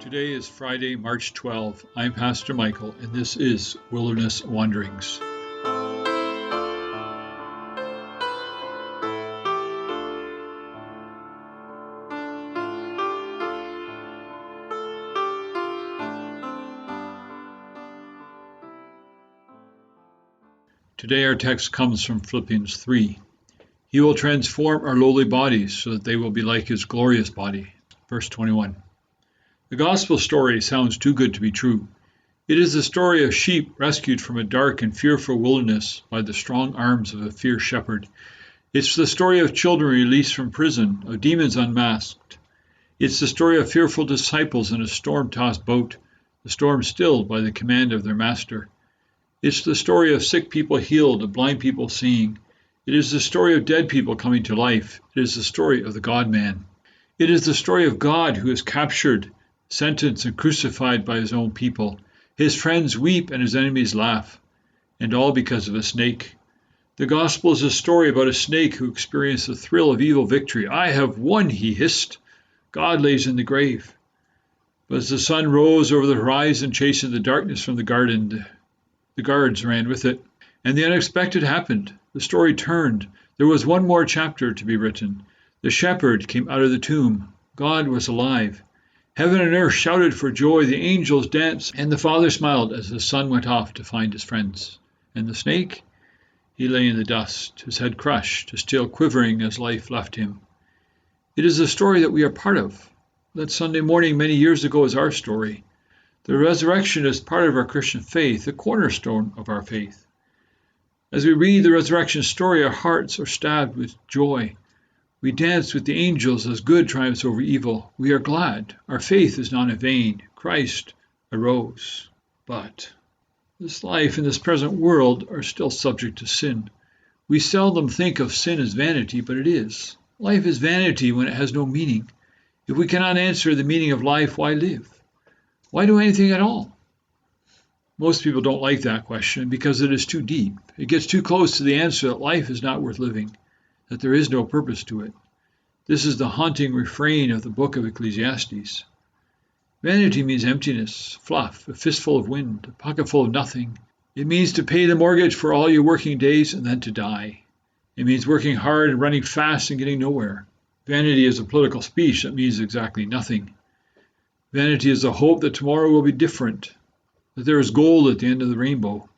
Today is Friday, March 12. I'm Pastor Michael, and this is Wilderness Wanderings. Today our text comes from Philippians 3. He will transform our lowly bodies so that they will be like his glorious body. Verse 21. The gospel story sounds too good to be true. It is the story of sheep rescued from a dark and fearful wilderness by the strong arms of a fierce shepherd. It's the story of children released from prison, of demons unmasked. It's the story of fearful disciples in a storm-tossed boat, the storm stilled by the command of their master. It's the story of sick people healed, of blind people seeing. It is the story of dead people coming to life. It is the story of the God-man. It is the story of God who is captured, sentenced and crucified by his own people. His friends weep and his enemies laugh, and all because of a snake. The gospel is a story about a snake who experienced the thrill of evil victory. I have won, he hissed. God lays in the grave. But as the sun rose over the horizon, chasing the darkness from the garden, the guards ran with it. And the unexpected happened. The story turned. There was one more chapter to be written. The shepherd came out of the tomb. God was alive. Heaven and earth shouted for joy, the angels danced, and the Father smiled as the Son went off to find his friends. And the snake? He lay in the dust, his head crushed, still quivering as life left him. It is a story that we are part of. That Sunday morning many years ago is our story. The resurrection is part of our Christian faith, the cornerstone of our faith. As we read the resurrection story, our hearts are stabbed with joy. We dance with the angels as good triumphs over evil. We are glad. Our faith is not in vain. Christ arose. But this life and this present world are still subject to sin. We seldom think of sin as vanity, but it is. Life is vanity when it has no meaning. If we cannot answer the meaning of life, why live? Why do anything at all? Most people don't like that question because it is too deep. It gets too close to the answer that life is not worth living, that there is no purpose to it. This is the haunting refrain of the book of Ecclesiastes. Vanity means emptiness, fluff, a fistful of wind, a pocketful of nothing. It means to pay the mortgage for all your working days and then to die. It means working hard and running fast and getting nowhere. Vanity is a political speech that means exactly nothing. Vanity is the hope that tomorrow will be different, that there is gold at the end of the rainbow.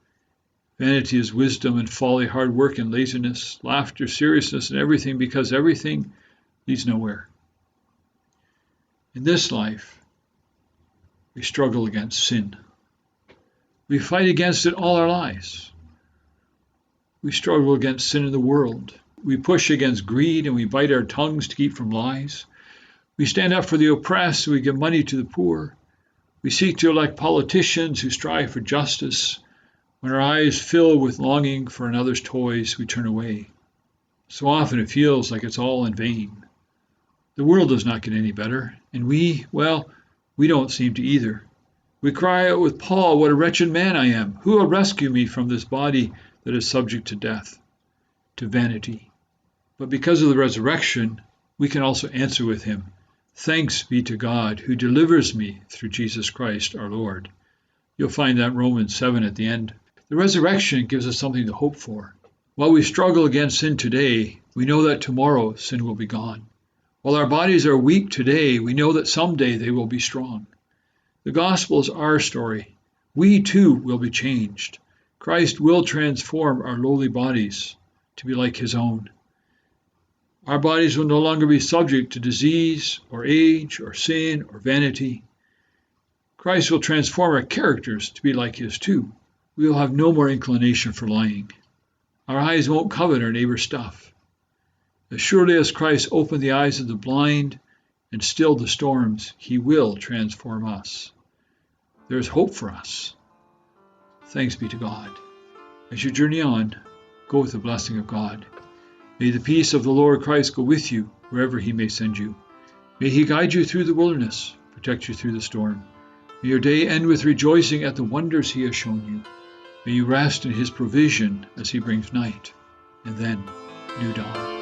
Vanity is wisdom and folly, hard work and laziness, laughter, seriousness, and everything, because everything leads nowhere. In this life, we struggle against sin. We fight against it all our lives. We struggle against sin in the world. We push against greed and we bite our tongues to keep from lies. We stand up for the oppressed and we give money to the poor. We seek to elect politicians who strive for justice. When our eyes fill with longing for another's toys, we turn away. So often it feels like it's all in vain. The world does not get any better, and we don't seem to either. We cry out with Paul, "What a wretched man I am! Who will rescue me from this body that is subject to death, to vanity?" But because of the resurrection, we can also answer with him, "Thanks be to God who delivers me through Jesus Christ our Lord." You'll find that in Romans 7 at the end. The resurrection gives us something to hope for. While we struggle against sin today, we know that tomorrow sin will be gone. While our bodies are weak today, we know that someday they will be strong. The gospel is our story. We too will be changed. Christ will transform our lowly bodies to be like his own. Our bodies will no longer be subject to disease or age or sin or vanity. Christ will transform our characters to be like his too. We will have no more inclination for lying. Our eyes won't covet our neighbor's stuff. As surely as Christ opened the eyes of the blind and stilled the storms, he will transform us. There is hope for us. Thanks be to God. As you journey on, go with the blessing of God. May the peace of the Lord Christ go with you wherever he may send you. May he guide you through the wilderness, protect you through the storm. May your day end with rejoicing at the wonders he has shown you. May you rest in his provision as he brings night, and then new dawn.